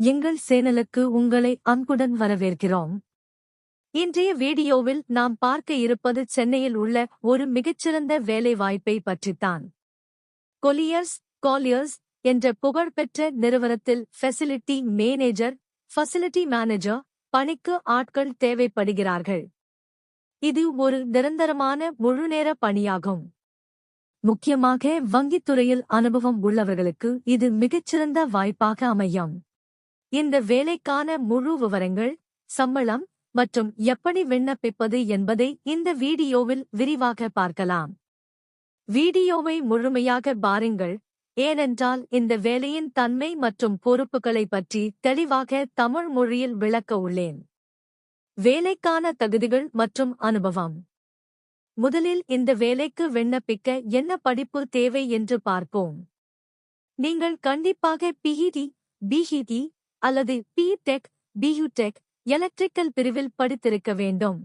எங்கள் சேனலுக்கு உங்களை அன்புடன் வரவேற்கிறோம். இன்றைய வீடியோவில் நாம் பார்க்க இருப்பது சென்னையில் உள்ள ஒரு மிகச்சிறந்த வேலைவாய்ப்பை பற்றித்தான். கொலியர்ஸ் என்ற புகழ்பெற்ற நிறுவனத்தில் ஃபெசிலிட்டி மேனேஜர் பணிக்கு ஆட்கள் தேவைப்படுகிறார்கள். இது ஒரு நிரந்தரமான முழுநேர பணியாகும். முக்கியமாக வங்கித்துறையில் அனுபவம் உள்ளவர்களுக்கு இது மிகச்சிறந்த வாய்ப்பாக அமையும். இந்த வேலைக்கான முழு விவரங்கள், சம்பளம் மற்றும் எப்படி விண்ணப்பிப்பது என்பதை இந்த வீடியோவில் விரிவாக பார்க்கலாம். வீடியோவை முழுமையாக பாருங்கள், ஏனென்றால் இந்த வேலையின் தன்மை மற்றும் பொறுப்புகளை பற்றி தெளிவாக தமிழ் மொழியில் விளக்க உள்ளேன். வேலைக்கான தகுதிகள் மற்றும் அனுபவம். முதலில் இந்த வேலைக்கு விண்ணப்பிக்க என்ன படிப்பு தேவை என்று பார்ப்போம். நீங்கள் கண்டிப்பாக பிஇடி அல்லது பிடெக், பியூடெக், எலக்ட்ரிக்கல் பிரிவில் படித்திருக்க வேண்டும்.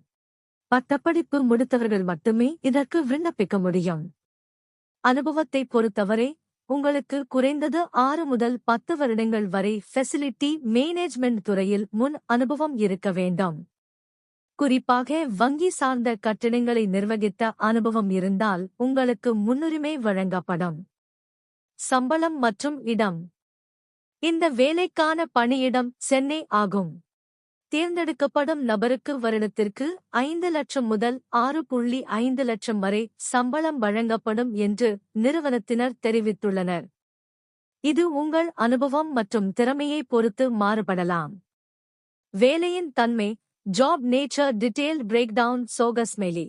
பட்டப்படிப்பு முடித்தவர்கள் மட்டுமே இதற்கு விண்ணப்பிக்க முடியும். அனுபவத்தை பொறுத்தவரை உங்களுக்கு குறைந்தது 6 முதல் 10 வருடங்கள் வரை ஃபெசிலிட்டி மேனேஜ்மெண்ட் துறையில் முன் அனுபவம் இருக்க வேண்டும். குறிப்பாக வங்கி சார்ந்த கட்டிடங்களை நிர்வகித்த அனுபவம் இருந்தால் உங்களுக்கு முன்னுரிமை வழங்கப்படும். சம்பளம் மற்றும் இடம். இந்த வேலைக்கான பணியிடம் சென்னை ஆகும். தேர்ந்தெடுக்கப்படும் நபருக்கு வருடத்திற்கு 5 லட்சம் முதல் 6.5 லட்சம் வரை சம்பளம் வழங்கப்படும் என்று நிறுவனத்தினர் தெரிவித்துள்ளனர். இது உங்கள் அனுபவம் மற்றும் திறமையை பொறுத்து மாறுபடலாம். வேலையின் தன்மை. ஜாப் நேச்சர் டீடைல் பிரேக்டவுன் சோகஸ்மெலி.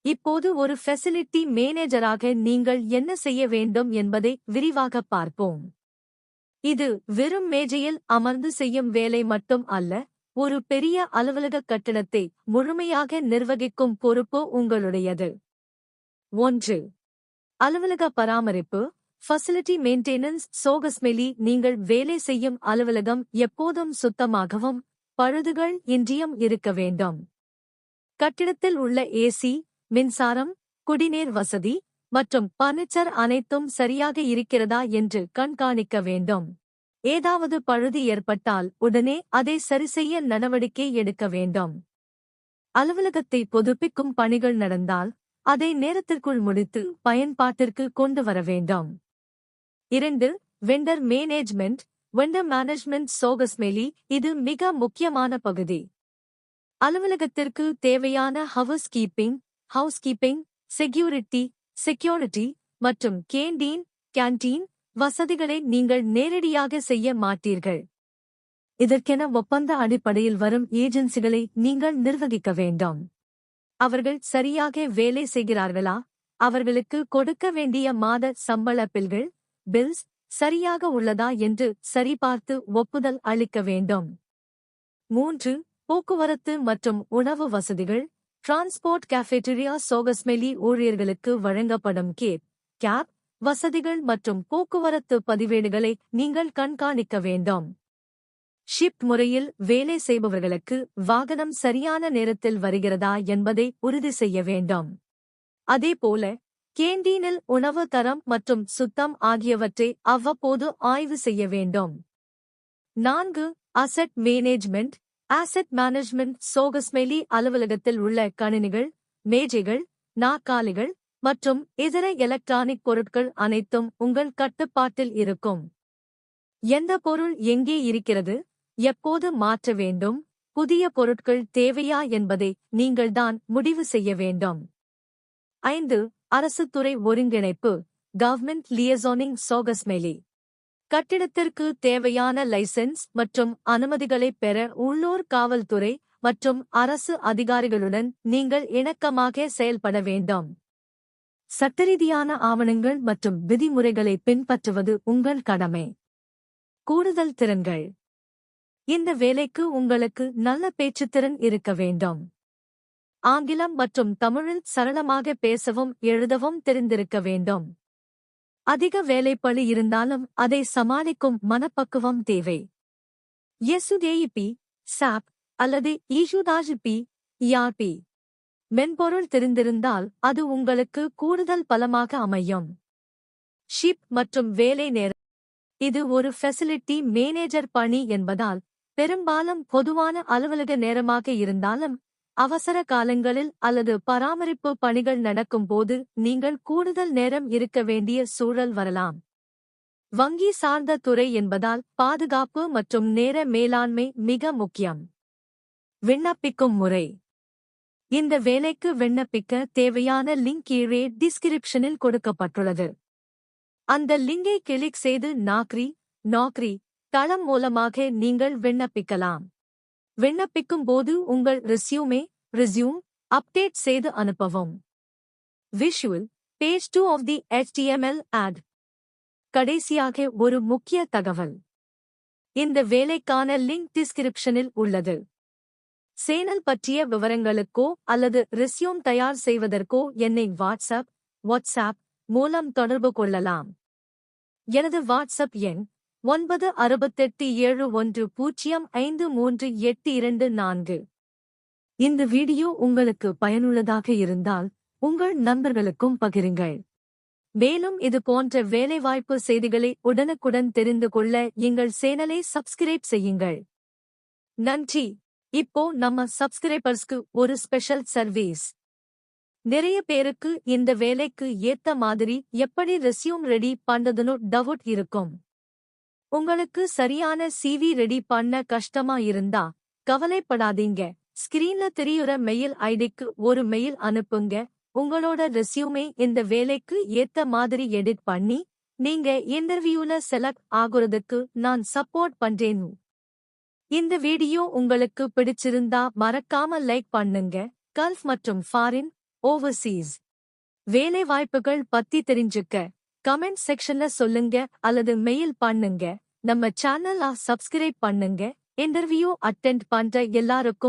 இப்போது ஒரு ஃபெசிலிட்டி மேனேஜராக நீங்கள் என்ன செய்ய வேண்டும் என்பதை விரிவாக பார்ப்போம். இது வெறும் மேஜையில் அமர்ந்து செய்யும் வேலை மட்டும் அல்ல, ஒரு பெரிய அலுவலக கட்டிடத்தை முழுமையாக நிர்வகிக்கும் பொறுப்பு உங்களுடையது. 1. அலுவலக பராமரிப்பு. ஃபெசிலிட்டி மெயின்டெனன்ஸ் சோகஸ்மெலி. நீங்கள் வேலை செய்யும் அலுவலகம் எப்போதும் சுத்தமாகவும் பழுதுகள் இன்றியும் இருக்க வேண்டும். கட்டிடத்தில் உள்ள ஏசி, மின்சாரம், குடிநீர் வசதி மற்றும் பர்னிச்சர் அனைத்தும் சரியாக இருக்கிறதா என்று கண்காணிக்க வேண்டும். ஏதாவது பழுது ஏற்பட்டால் உடனே அதை சரிசெய்ய நடவடிக்கை எடுக்க வேண்டும். அலுவலகத்தை புதுப்பிக்கும் பணிகள் நடந்தால் அதை நேரத்திற்குள் முடித்து பயன்பாட்டிற்கு கொண்டு வர வேண்டும். 2. வெண்டர் மேனேஜ்மெண்ட் சோகஸ்மெலி. இது மிக முக்கியமான பகுதி. அலுவலகத்திற்கு தேவையான ஹவுஸ்கீப்பிங், செக்யூரிட்டி மற்றும் கேண்டீன் வசதிகளை நீங்கள் நேரடியாக செய்ய மாட்டீர்கள். இதற்கென ஒப்பந்த அடிப்படையில் வரும் ஏஜென்சிகளை நீங்கள் நிர்வகிக்க வேண்டும். அவர்கள் சரியாக வேலை செய்கிறார்களா, அவர்களுக்கு கொடுக்க வேண்டிய மாத சம்பள பில்ஸ் சரியாக உள்ளதா என்று சரிபார்த்து ஒப்புதல் அளிக்க வேண்டும். 3. போக்குவரத்து மற்றும் உணவு வசதிகள். டிரான்ஸ்போர்ட் கேஃபேட்டீரியா சோகஸ்மெலி. ஊழியர்களுக்கு வழங்கப்படும் கேப் வசதிகள் மற்றும் போக்குவரத்து பதிவேடுகளை நீங்கள் கண்காணிக்க வேண்டும். ஷிப்ட் முறையில் வேலை செய்பவர்களுக்கு வாகனம் சரியான நேரத்தில் வருகிறதா என்பதை உறுதி செய்ய வேண்டும். அதேபோல கேண்டீனில் உணவு தரம் மற்றும் சுத்தம் ஆகியவற்றை அவ்வப்போது ஆய்வு செய்ய வேண்டும். 4. அசெட் மேனேஜ்மெண்ட் சோகஸ்மெலி. அலுவலகத்தில் உள்ள கணினிகள், மேஜைகள், நாற்காலிகள் மற்றும் இதர எலக்ட்ரானிக் பொருட்கள் அனைத்தும் உங்கள் கட்டுப்பாட்டில் இருக்கும். எந்த பொருள் எங்கே இருக்கிறது, எப்போது மாற்ற வேண்டும், புதிய பொருட்கள் தேவையா என்பதை நீங்கள்தான் முடிவு செய்ய வேண்டும். 5. அரசு துறை ஒருங்கிணைப்பு. கவர்மெண்ட் லியசோனிங் சோகஸ்மெலி. கட்டிடத்திற்கு தேவையான லைசென்ஸ் மற்றும் அனுமதிகளைப் பெற உள்ளூர் காவல்துறை மற்றும் அரசு அதிகாரிகளுடன் நீங்கள் இணக்கமாக செயல்பட வேண்டும். சட்டரீதியான ஆவணங்கள் மற்றும் விதிமுறைகளை பின்பற்றுவது உங்கள் கடமை. கூடுதல் திறன்கள். இந்த வேலைக்கு உங்களுக்கு நல்ல பேச்சுத்திறன் இருக்க வேண்டும். ஆங்கிலம் மற்றும் தமிழில் சரளமாக பேசவும் எழுதவும் தெரிந்திருக்க வேண்டும். அதிக வேலைப்பளு இருந்தாலும் அதை சமாளிக்கும் மனப்பக்குவம் தேவை. எஸ்யுடேஇபி, சாப் அல்லது ERP மென்பொருள் தெரிந்திருந்தால் அது உங்களுக்கு கூடுதல் பலமாக அமையும். ஷிப் மற்றும் வேலை நேரம். இது ஒரு ஃபெசிலிட்டி மேனேஜர் பணி என்பதால் பெரும்பாலும் பொதுவான அலுவலக நேரமாக இருந்தாலும் அவசர காலங்களில் அல்லது பராமரிப்பு பணிகள் நடக்கும்போது நீங்கள் கூடுதல் நேரம் இருக்க வேண்டிய சூழல் வரலாம். வங்கி சார்ந்த துறை என்பதால் பாதுகாப்பு மற்றும் நேர மேலாண்மை மிக முக்கியம். விண்ணப்பிக்கும் முறை. இந்த வேலைக்கு விண்ணப்பிக்க தேவையான லிங்க் கீழே டிஸ்கிரிப்ஷனில் கொடுக்கப்பட்டுள்ளது. அந்த லிங்கை கிளிக் செய்து நாக்ரி தளம் மூலமாக நீங்கள் விண்ணப்பிக்கலாம். விண்ணப்பிக்கும் போது உங்கள் ரெஸ்யூம் அப்டேட் செய்து அனுப்பவும். Visual page 2 of the HTML ad. கடைசியாக ஒரு முக்கிய தகவல். இந்த வேலைக்கான லிங்க் டிஸ்கிரிப்ஷனில் உள்ளது. சேனல் பற்றிய விவரங்களுக்கோ அல்லது ரெஸ்யூம் தயார் செய்வதற்கோ என்னை வாட்ஸ்அப் மூலம் தொடர்பு கொள்ளலாம். எனது வாட்ஸ்அப் எண் 968710538224. இந்த வீடியோ உங்களுக்கு பயனுள்ளதாக இருந்தால் உங்கள் நண்பர்களுக்கும் பகிருங்கள். மேலும் இது போன்ற வேலைவாய்ப்பு செய்திகளை உடனுக்குடன் தெரிந்து கொள்ள எங்கள் சேனலை சப்ஸ்கிரைப் செய்யுங்கள். நன்றி. இப்போ நம்ம சப்ஸ்கிரைபர்ஸ்க்கு ஒரு ஸ்பெஷல் சர்வீஸ். நிறைய பேருக்கு இந்த வேலைக்கு ஏத்த மாதிரி எப்படி ரெஸ்யூம் ரெடி பண்றதுன்னு டவுட் இருக்கும். உங்களுக்கு சரியான CV ரெடி பண்ண கஷ்டமா இருந்தா கவலைப்படாதீங்க. ஸ்கிரீன்ல தெரியுற மெயில் ஐடிக்கு ஒரு மெயில் அனுப்புங்க. உங்களோட ரெஸ்யூமே இந்த வேலைக்கு ஏத்த மாதிரி எடிட் பண்ணி நீங்க இன்டர்வியூல செலக்ட் ஆகுறதுக்கு நான் சப்போர்ட் பண்றேன். இந்த வீடியோ உங்களுக்கு பிடிச்சிருந்தா மறக்காம லைக் பண்ணுங்க. கல்ஃப் மற்றும் ஃபாரின் ஓவர்சீஸ் வேலை வாய்ப்புகள் பத்தி தெரிஞ்சுக்க கமெண்ட் செக்ஷன்ல சொல்லுங்க அல்லது மெயில் பண்ணுங்க. நம்ம சேனலை சப்ஸ்கிரைப் பண்ணுங்க. இன்டர்வியூ அட்டெண்ட் பண்ற எல்லாருக்கும்